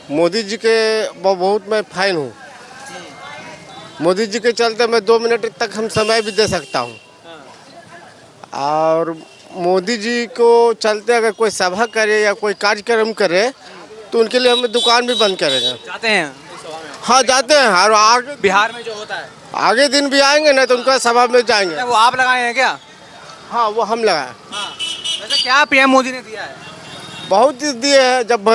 मोदी जी के बहुत मैं फैन हूँ। मोदी जी के चलते मैं 2 मिनट तक हम समय भी दे सकता हूँ। और मोदी जी को चलते अगर कोई सभा करे या कोई कार्यक्रम करे तो उनके लिए हम दुकान भी बंद करेंगे। जाते हैं इस सभा में? हाँ जाते हैं, और आगे बिहार में जो होता है आगे दिन भी आएंगे ना तो उनका सभा में जाएंगे। क्या वो आप लगाए हैं क्या? हाँ वो हम लगाए। हाँ। वैसे क्या पीएम मोदी ने दिया है? बहुत चीज़ दिए हैं। जब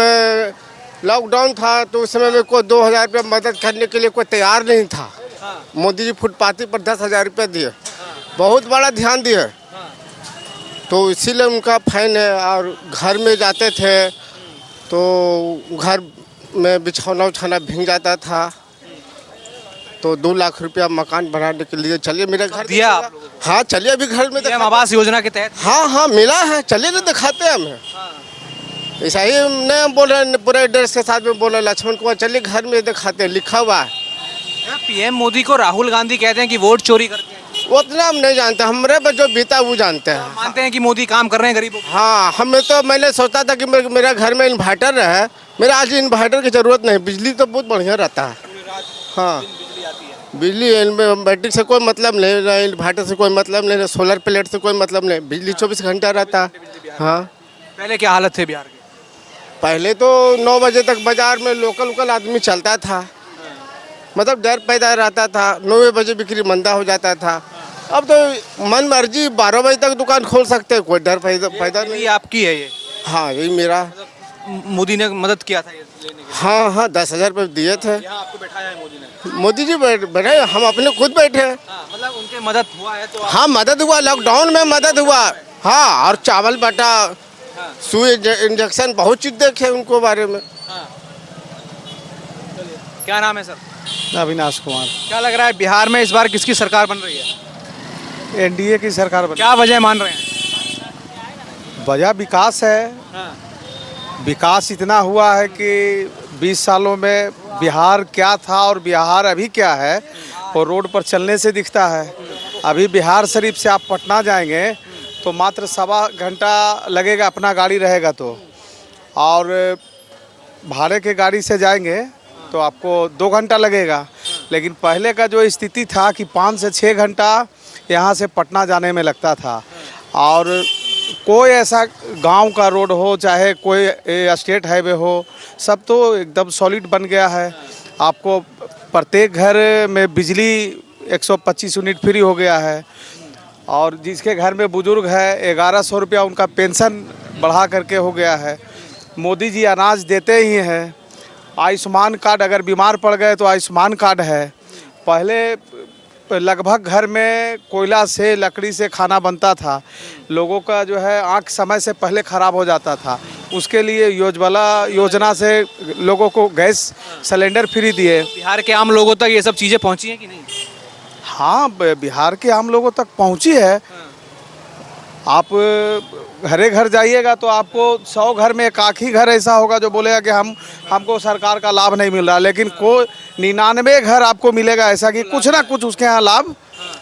लॉकडाउन था तो उस समय में कोई 2,000 रुपये मदद करने के लिए कोई तैयार नहीं था। हाँ। मोदी जी फुटपाथी पर 10,000 रुपये दिए, बहुत बड़ा ध्यान दिए। हाँ। तो इसीलिए उनका फैन है। और घर में जाते थे तो घर में बिछौना उछौना भीग जाता था, तो 2 लाख रुपया मकान बनाने के लिए चलिए मेरे घर दिया आप लोगों को? हाँ चलिए अभी घर में पीएम आवास योजना के तहत? हाँ हाँ मिला है, चलिए ना दिखाते हैं हमें। ऐसा ही नहीं हम बोल रहे पूरे एड्रेस के साथ में बोल रहे लक्ष्मण कुमार चलिए घर में दिखाते हैं, लिखा हुआ है। पीएम मोदी को राहुल गांधी कहते हैं कि वोट चोरी करते हैं। वो उतना हम नहीं जानते, हमारे पर जो बीता वो जानते हैं। मानते हैं कि मोदी काम कर रहे हैं गरीबों को? हाँ हमें तो मैंने सोचा था कि मेरा घर में इन्वर्टर है, मेरा आज इन्वर्टर की ज़रूरत नहीं, बिजली तो बहुत बढ़िया रहता है। हाँ बिजली बैटरी से कोई मतलब नहीं, ना इन्वर्टर से कोई मतलब नहीं, ना सोलर प्लेट से कोई मतलब नहीं, बिजली 24 घंटा रहता है। हाँ पहले क्या हालत थे बिहार के? पहले तो 9 बजे तक बाजार में लोकल आदमी चलता था, मतलब डर पैदा रहता था। 9 बजे बिक्री मंदा हो जाता था। अब तो मन मर्जी 12 बजे तक दुकान खोल सकते हैं, कोई डर पैदा नहीं। ये आपकी है ये? हाँ यही मेरा। मोदी ने मदद किया था ये लेने के हाँ हाँ 10,000 रुपये दिए थे। लिए? यहाँ आपको बैठाया है मोदी ने? मोदी जी बैठे, हम अपने खुद बैठे हैं। हाँ, मतलब उनके मदद हुआ है तो हाँ मदद हुआ, लॉकडाउन में मदद हुआ। हाँ और चावल बाटा, सुई इंजेक्शन, बहुत चीज़ देखे उनको बारे में। क्या नाम है सर? अविनाश कुमार। क्या लग रहा है बिहार में इस बार किसकी सरकार बन रही है? एनडीए की सरकार बनी। क्या वजह मान रहे हैं? वजह विकास है। हाँ। विकास इतना हुआ है कि 20 सालों में बिहार क्या था और बिहार अभी क्या है वो रोड पर चलने से दिखता है। अभी बिहार शरीफ से आप पटना जाएंगे तो मात्र 1.25 घंटा लगेगा, अपना गाड़ी रहेगा तो। और भाड़े के गाड़ी से जाएंगे तो आपको 2 घंटा लगेगा। लेकिन पहले का जो स्थिति था कि 5 से 6 घंटा यहाँ से पटना जाने में लगता था। और कोई ऐसा गांव का रोड हो चाहे कोई स्टेट हाईवे हो, सब तो एकदम सॉलिड बन गया है। आपको प्रत्येक घर में बिजली 125 यूनिट फ्री हो गया है। और जिसके घर में बुजुर्ग है 1100 रुपया उनका पेंशन बढ़ा करके हो गया है। मोदी जी अनाज देते ही हैं। आयुष्मान कार्ड, अगर बीमार पड़ गए तो आयुष्मान कार्ड है। पहले लगभग घर में कोयला से, लकड़ी से खाना बनता था। लोगों का जो है आँख समय से पहले ख़राब हो जाता था। उसके लिए उज्ज्वला योजना से लोगों को गैस सिलेंडर फ्री दिए। बिहार के आम लोगों तक ये सब चीज़ें पहुंची हैं कि नहीं? हाँ बिहार के आम लोगों तक पहुंची है। आप घरे घर जाइएगा तो आपको 100 घर में एक आख ही घर ऐसा होगा जो बोलेगा कि हमको सरकार का लाभ नहीं मिल रहा। लेकिन कोई 99 घर आपको मिलेगा ऐसा कि कुछ ना कुछ उसके यहाँ लाभ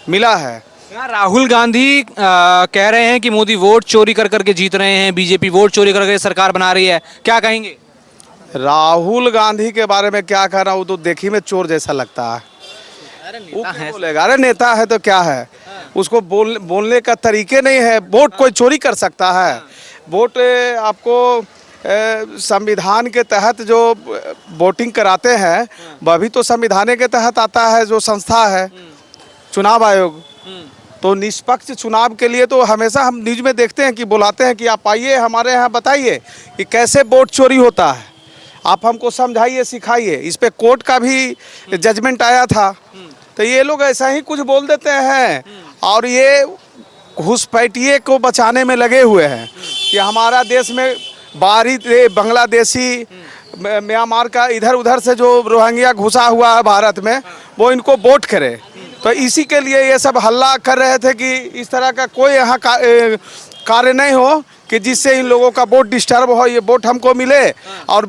मिला है। राहुल गांधी कह रहे हैं कि मोदी वोट चोरी कर करके जीत रहे हैं, बीजेपी वोट चोरी करके सरकार बना रही है, क्या कहेंगे? राहुल गांधी के बारे में क्या कहना, वो तो देखी में चोर जैसा लगता है। वो क्या बोलेगा? अरे नेता है तो क्या है, उसको बोलने का तरीके नहीं है। वोट कोई चोरी कर सकता है? वोट आपको संविधान के तहत जो वोटिंग कराते हैं वह भी तो संविधान के तहत आता है। जो संस्था है चुनाव आयोग, तो निष्पक्ष चुनाव के लिए तो हमेशा हम न्यूज़ में देखते हैं कि बुलाते हैं कि आप आइए हमारे यहाँ बताइए कि कैसे वोट चोरी होता है, आप हमको समझाइए, सिखाइए। इस पे कोर्ट का भी जजमेंट आया था। तो ये लोग ऐसा ही कुछ बोल देते हैं और ये घुसपैठिए को बचाने में लगे हुए हैं कि हमारा देश में बाहरी बांग्लादेशी, म्यांमार का इधर उधर से जो रोहिंग्या घुसा हुआ है भारत में, वो इनको वोट करे। तो इसी के लिए ये सब हल्ला कर रहे थे कि इस तरह का कोई यहाँ कार्य नहीं हो कि जिससे इन लोगों का वोट डिस्टर्ब हो, ये वोट हमको मिले और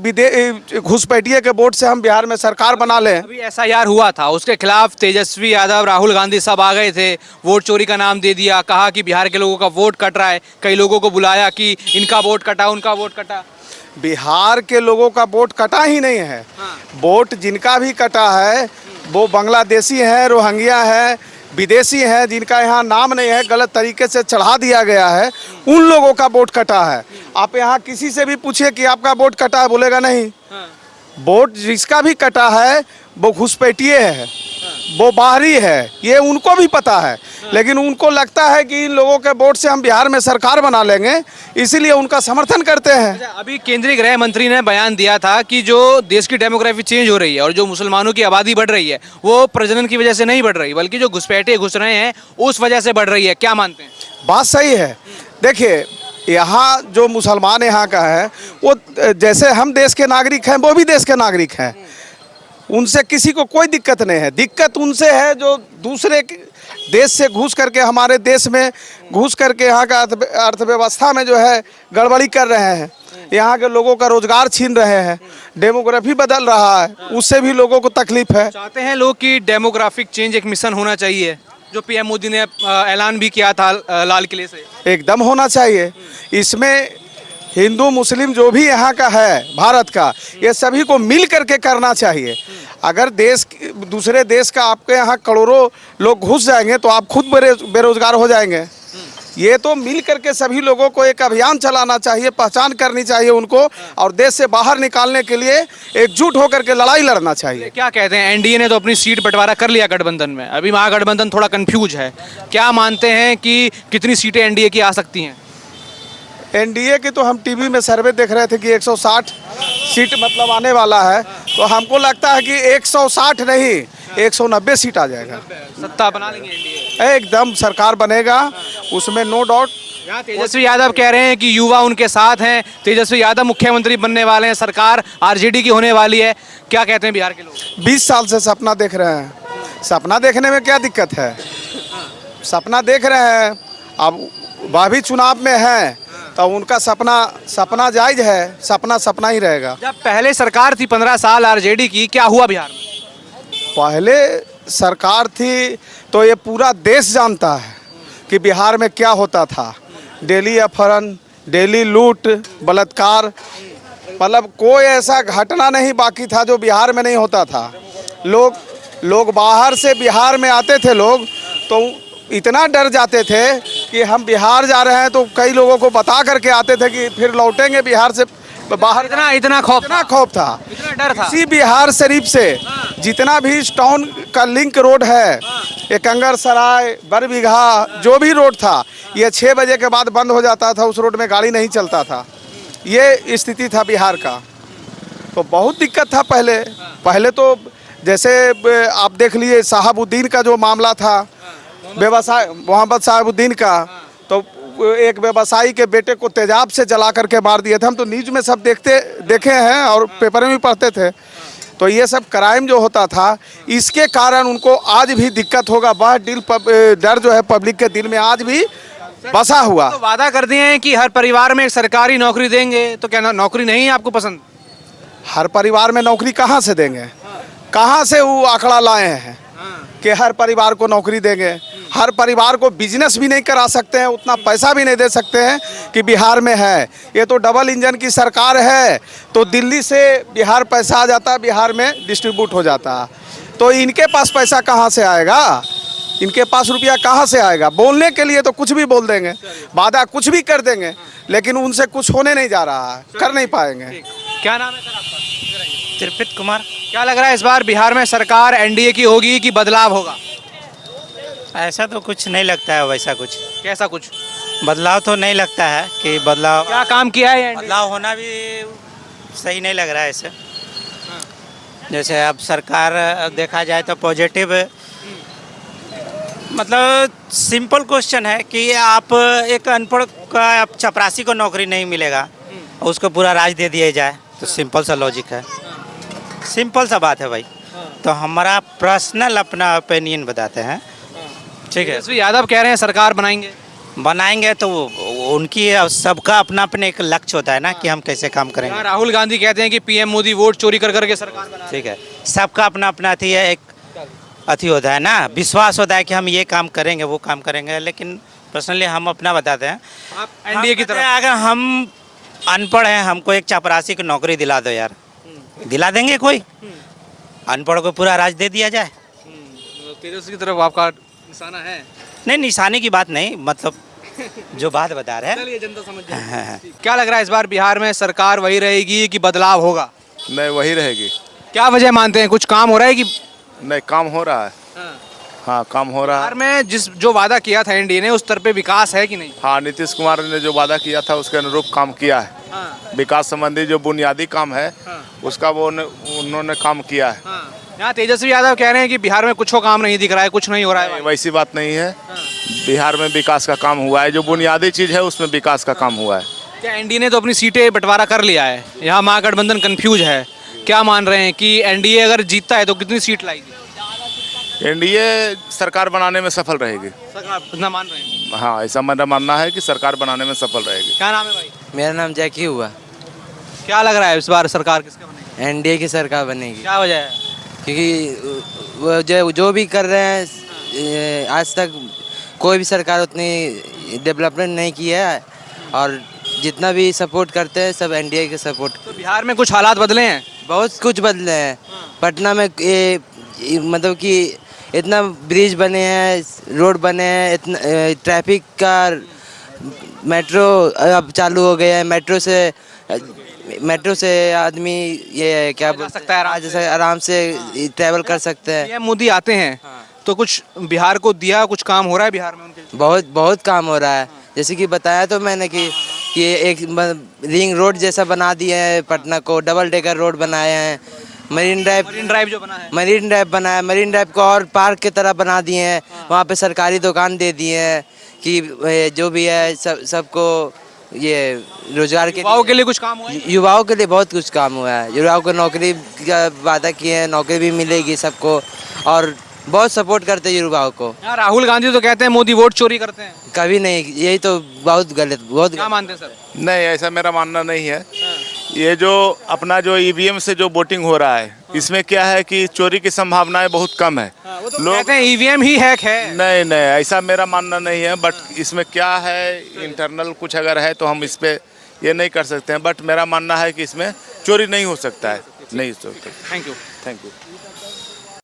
घुसपैठिए के वोट से हम बिहार में सरकार बना लें। अभी एसआईआर हुआ था, उसके खिलाफ तेजस्वी यादव, राहुल गांधी सब आ गए थे, वोट चोरी का नाम दे दिया, कहा कि बिहार के लोगों का वोट कट रहा है, कई लोगों को बुलाया कि इनका वोट कटा, उनका वोट कटा। बिहार के लोगों का वोट कटा ही नहीं है। वोट जिनका भी कटा है वो बांग्लादेशी हैं, रोहिंग्या हैं, विदेशी हैं, जिनका यहाँ नाम नहीं है, गलत तरीके से चढ़ा दिया गया है, उन लोगों का वोट कटा है। आप यहाँ किसी से भी पूछिए कि आपका वोट कटा है, बोलेगा नहीं। वोट जिसका भी कटा है वो घुसपैठिए है, वो बाहरी है, ये उनको भी पता है। लेकिन उनको लगता है कि इन लोगों के वोट से हम बिहार में सरकार बना लेंगे, इसीलिए उनका समर्थन करते हैं। अच्छा, अभी केंद्रीय गृह मंत्री ने बयान दिया था कि जो देश की डेमोग्राफी चेंज हो रही है और जो मुसलमानों की आबादी बढ़ रही है वो प्रजनन की वजह से नहीं बढ़ रही, बल्कि जो घुसपैठे घुस रहे हैं उस वजह से बढ़ रही है। क्या मानते हैं? बात सही है। देखिए, यहाँ जो मुसलमान यहाँ का है वो जैसे हम देश के नागरिक हैं, वो भी देश के नागरिक हैं, उनसे किसी को कोई दिक्कत नहीं है। दिक्कत उनसे है जो दूसरे देश से घुस करके हमारे देश में घुस करके यहाँ का अर्थव्यवस्था में जो है गड़बड़ी कर रहे हैं, यहाँ के लोगों का रोजगार छीन रहे हैं, डेमोग्राफी बदल रहा है, उससे भी लोगों को तकलीफ है। चाहते हैं लोग कि डेमोग्राफिक चेंज एक मिशन होना चाहिए, जो पीएम मोदी ने ऐलान भी किया था लाल किले से। एकदम होना चाहिए। इसमें हिंदू मुस्लिम जो भी यहाँ का है भारत का, ये सभी को मिल करके करना चाहिए। अगर देश दूसरे देश का आपके यहाँ करोड़ों लोग घुस जाएंगे तो आप खुद बेरोजगार हो जाएंगे। ये तो मिल करके सभी लोगों को एक अभियान चलाना चाहिए, पहचान करनी चाहिए उनको, और देश से बाहर निकालने के लिए एकजुट होकर के लड़ाई लड़ना चाहिए। क्या कहते हैं, एनडीए ने तो अपनी सीट बंटवारा कर लिया गठबंधन में, अभी महागठबंधन थोड़ा कंफ्यूज है। क्या मानते हैं कि कितनी सीटें एनडीए की आ सकती हैं? एनडीए की तो हम टीवी में सर्वे देख रहे थे कि 160 सीट मतलब आने वाला है, तो हमको लगता है कि 160 नहीं 190 सीट आ जाएगा। सत्ता बना लेंगे एनडीए, एकदम सरकार बनेगा, उसमें नो डाउट। तेजस्वी यादव कह रहे हैं कि युवा उनके साथ हैं, तेजस्वी यादव मुख्यमंत्री बनने वाले हैं, सरकार आरजेडी की होने वाली है। क्या कहते हैं बिहार के लोग? 20 साल से सपना देख रहे हैं, सपना देखने में क्या दिक्कत है? सपना देख रहे हैं, अब वह भी चुनाव में है तो उनका सपना जायज है, सपना ही रहेगा। जब पहले सरकार थी 15 साल आरजेडी की, क्या हुआ बिहार में? पहले सरकार थी तो ये पूरा देश जानता है कि बिहार में क्या होता था। डेली अपहरण, डेली लूट, बलात्कार, मतलब कोई ऐसा घटना नहीं बाकी था जो बिहार में नहीं होता था। लोग बाहर से बिहार में आते थे, लोग तो इतना डर जाते थे कि हम बिहार जा रहे हैं, तो कई लोगों को बता करके आते थे कि फिर लौटेंगे बिहार से बाहर। इतना खौफ था, इतना डर था। इसी बिहार शरीफ से जितना भी टाउन का लिंक रोड है, ये कंगर सराय, बरबीघा, जो भी रोड था, ये 6 बजे के बाद बंद हो जाता था, उस रोड में गाड़ी नहीं चलता था। ये स्थिति था बिहार का, तो बहुत दिक्कत था पहले तो जैसे आप देख लिए साहबुद्दीन का जो मामला था, व्यवसाय मोहम्मद साहबुद्दीन का, तो एक व्यवसायी के बेटे को तेजाब से जला करके मार दिए थे। हम तो न्यूज़ में सब देखे हैं और पेपर में भी पढ़ते थे। तो ये सब क्राइम जो होता था, इसके कारण उनको आज भी दिक्कत होगा। वह डर जो है पब्लिक के दिल में आज भी बसा हुआ। तो वादा कर दिए हैं कि हर परिवार में एक सरकारी नौकरी देंगे, तो क्या नौकरी नहीं है आपको पसंद? हर परिवार में नौकरी कहाँ से देंगे? कहाँ से वो आंकड़ा लाए हैं कि हर परिवार को नौकरी देंगे? हर परिवार को बिजनेस भी नहीं करा सकते हैं, उतना पैसा भी नहीं दे सकते हैं कि बिहार में है। ये तो डबल इंजन की सरकार है, तो दिल्ली से बिहार पैसा आ जाता है, बिहार में डिस्ट्रीब्यूट हो जाता है। तो इनके पास पैसा कहाँ से आएगा? इनके पास रुपया कहाँ से आएगा? बोलने के लिए तो कुछ भी बोल देंगे, वादा कुछ भी कर देंगे, लेकिन उनसे कुछ होने नहीं जा रहा है, कर नहीं पाएंगे। क्या नाम है सर आपका? त्रिपित कुमार। क्या लग रहा है इस बार बिहार में सरकार एनडीए की होगी कि बदलाव होगा? ऐसा तो कुछ नहीं लगता है, वैसा कुछ कैसा कुछ बदलाव तो नहीं लगता है कि बदलाव। क्या काम किया है एनडीए? बदलाव होना भी सही नहीं लग रहा है ऐसे। जैसे अब सरकार देखा जाए तो पॉजिटिव, मतलब सिंपल क्वेश्चन है कि आप एक अनपढ़ का आप चपरासी को नौकरी नहीं मिलेगा, उसको पूरा राज दे दिया जाए, तो सिंपल सा लॉजिक है, सिंपल सा बात है भाई। तो हमारा पर्सनल अपना ओपिनियन बताते हैं, ठीक है। तेजस्वी यादव कह रहे हैं सरकार बनाएंगे तो उनकी सबका अपना अपना एक लक्ष्य होता है ना कि हम कैसे काम करेंगे। राहुल गांधी कहते हैं कि पीएम मोदी वोट चोरी कर करके सरकार बना। ठीक है, सबका अपना अपना अथी है, एक अथी होता है ना, विश्वास होता है कि हम ये काम करेंगे वो काम करेंगे। लेकिन पर्सनली हम अपना बताते हैं, आप एनडीए की तरफ? अगर हम अनपढ़ है, हमको एक चपरासी की नौकरी दिला दो यार। दिला देंगे कोई? अनपढ़ को पूरा राज दे दिया जाए? तेजस्वी की तरफ आपका निशाना है? नहीं, निशाने की बात नहीं, मतलब जो बात बता रहे हैं। चलिए, जनता समझ जाएगी। क्या लग रहा है इस बार बिहार में सरकार वही रहेगी कि बदलाव होगा? नहीं, वही रहेगी। क्या वजह मानते हैं? कुछ काम हो रहा है कि नहीं, काम हो रहा है। हाँ, काम हो रहा बिहार है। में जो वादा किया था एनडीए ने, उस स्तर पे विकास है कि नहीं? हाँ, नीतीश कुमार ने जो वादा किया था उसके अनुरूप काम किया है। विकास संबंधी जो बुनियादी काम है उसका उन्होंने काम किया है। यहाँ तेजस्वी यादव कह रहे हैं कि बिहार में कुछ काम नहीं दिख रहा है, कुछ नहीं हो रहा है। वैसी बात नहीं है। बिहार में विकास का काम हुआ है, जो बुनियादी चीज़ है उसमें विकास का काम हुआ है। क्या एनडीए ने तो अपनी सीटें बंटवारा कर लिया है, यहाँ महागठबंधन कंफ्यूज है, क्या मान रहे हैं कि एनडीए अगर जीतता है तो कितनी सीट लाएगी? एनडीए सरकार बनाने में सफल रहेगी। सरकार इतना मान रहे हैं? हाँ, ऐसा मेरा मानना है कि सरकार बनाने में सफल रहेगी। क्या नाम है भाई? मेरा नाम जैकी हुआ। क्या लग रहा है इस बार सरकार किसका बनेगी? एनडीए की सरकार बनेगी, क्या वजह है? क्योंकि वो जो भी कर रहे हैं आज तक कोई भी सरकार उतनी डेवलपमेंट नहीं की है, और जितना भी सपोर्ट करते हैं सब एनडीए के सपोर्ट। तो बिहार में कुछ हालात बदले हैं? बहुत कुछ बदले हैं। पटना में मतलब कि इतना ब्रिज बने हैं, रोड बने हैं, इतना ट्रैफिक का मेट्रो अब चालू हो गया है। मेट्रो से आदमी ये क्या बोल सकता है, आराम से ट्रैवल कर सकते हैं। पीएम मोदी आते हैं तो कुछ बिहार को दिया, कुछ काम हो रहा है बिहार में उनके? बहुत काम हो रहा है। जैसे कि बताया तो मैंने कि एक रिंग रोड जैसा बना दिए हैं पटना को, डबल डेकर रोड बनाए हैं, मरीन ड्राइव जो बना है, मरीन ड्राइव बनाया, मरीन ड्राइव को और पार्क की तरह बना दिए हैं। वहाँ पे सरकारी दुकान दे दिए हैं कि जो भी है सबको ये रोजगार के युवाओं के लिए कुछ काम हुआ है? युवाओं के लिए बहुत कुछ काम हुआ है। युवाओं को नौकरी का वादा किए हैं, नौकरी भी मिलेगी सबको, और बहुत सपोर्ट करते हैं युवाओं को। यहाँ राहुल गांधी तो कहते हैं मोदी वोट चोरी करते हैं। कभी नहीं, यही तो बहुत गलत, बहुत क्या मानते हैं सर? नहीं, ऐसा मेरा मानना नहीं है। ये जो अपना जो ईवीएम से जो वोटिंग हो रहा है, इसमें क्या है कि चोरी की संभावनाएं बहुत कम है। वो तो कहते हैं ईवीएम ही हैक है। नहीं, ऐसा मेरा मानना नहीं है। बट इसमें क्या है, इंटरनल कुछ अगर है तो हम इस पे ये नहीं कर सकते हैं। बट मेरा मानना है कि इसमें चोरी नहीं हो सकता है, नहीं हो सकता। Thank you. Thank you.